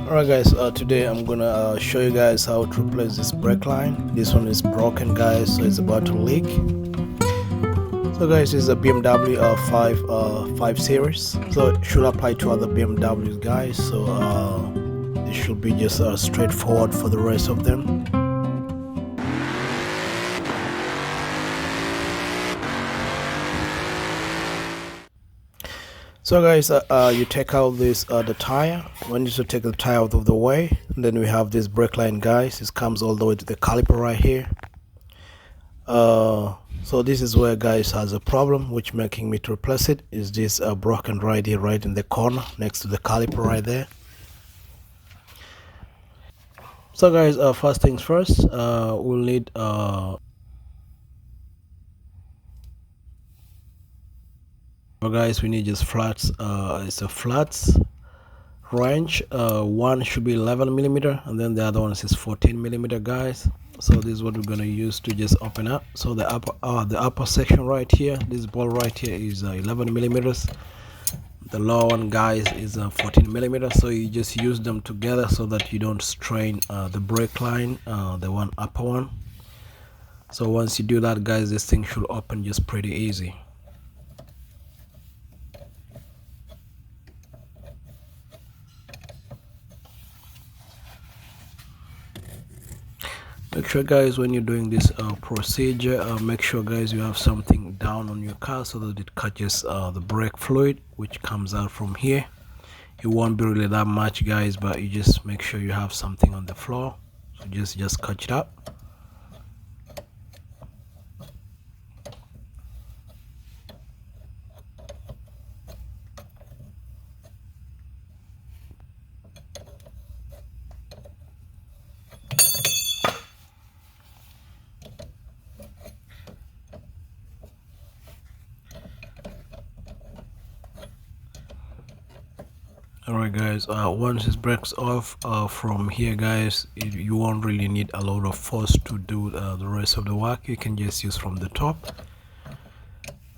Alright guys, today I'm gonna show you guys how to replace this brake line. This one is broken guys, so it's about to leak. So guys, this is a BMW 5 series, so it should apply to other BMWs guys, so it should be just straightforward for the rest of them. So guys, you take out this the tire. When you take the tire out of the way, and then we have this brake line guys. It comes all the way to the caliper right here. So this is where guys has a problem, which making me to replace it. Is this broken right here, right in the corner next to the caliper right there. So guys, first things first, we'll need guys, we need just flats. It's a flats range. One should be 11 millimeter, and then the other one is 14 millimeter guys. So this is what we're going to use to just open up. So the upper section right here, this ball right here is 11 millimeters. The lower one guys is 14 millimeters. So you just use them together so that you don't strain the brake line, the one upper one. So once you do that guys, this thing should open just pretty easy. Make sure guys, when you're doing this procedure, make sure guys you have something down on your car so that it catches the brake fluid which comes out from here. It won't be really that much guys, but you just make sure you have something on the floor, so just catch it up. Alright guys, once it breaks off from here guys, you won't really need a lot of force to do the rest of the work. You can just use from the top,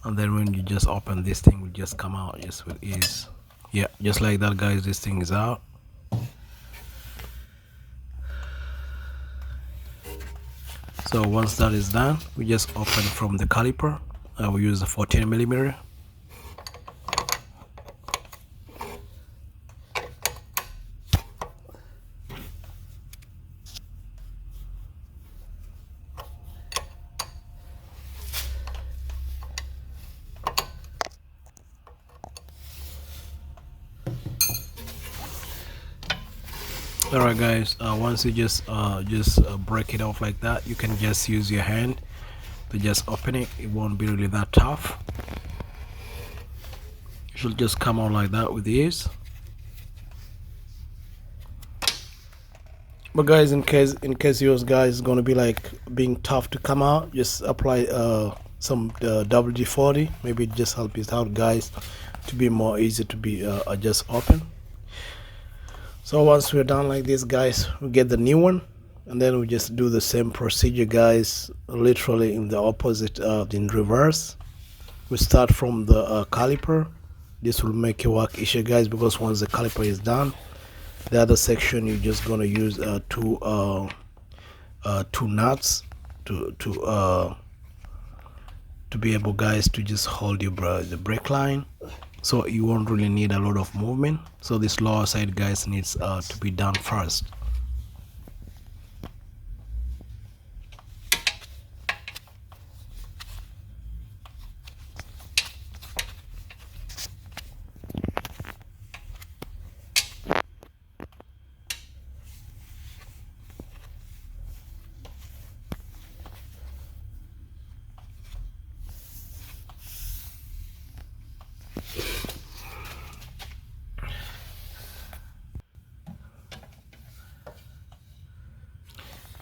and then when you just open, this thing will just come out just with ease. Yeah, just like that guys, this thing is out. So once that is done, we just open from the caliper. We use the 14 millimeter. Alright guys, once you just break it off like that, you can just use your hand to just open it. It won't be really that tough. It should just come out like that with ease. But guys, in case yours guys is gonna be like being tough to come out, just apply some WD-40. Maybe it just help it out guys to be more easy to be just open. So once we're done like this guys, we get the new one, and then we just do the same procedure guys, literally in the opposite, in reverse. We start from the caliper. This will make your work easier guys, because once the caliper is done, the other section you're just gonna use two nuts to be able guys to just hold your the brake line. So you won't really need a lot of movement. So this lower side guys needs to be done first.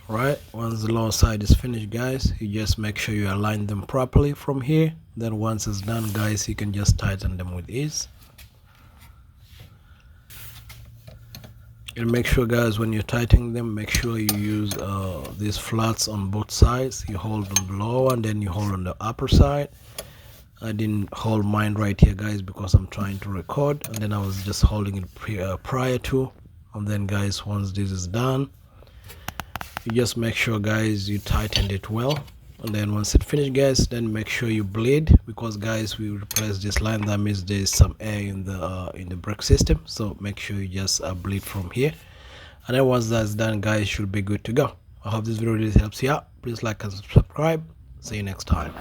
Right, once the lower side is finished guys, you just make sure you align them properly from here. Then once it's done guys, you can just tighten them with ease. And make sure guys, when you're tightening them, make sure you use these flats on both sides. You hold on the lower and then you hold on the upper side. I didn't hold mine right here guys because I'm trying to record, and then I was just holding it prior to. And then guys, once this is done, you just make sure guys you tightened it well. And then once it finished guys, then make sure you bleed, because guys we replace this line, that means there's some air in the brake system. So make sure you just bleed from here. And then once that's done guys, you should be good to go. I hope this video really helps you out. Please like and subscribe. See you next time.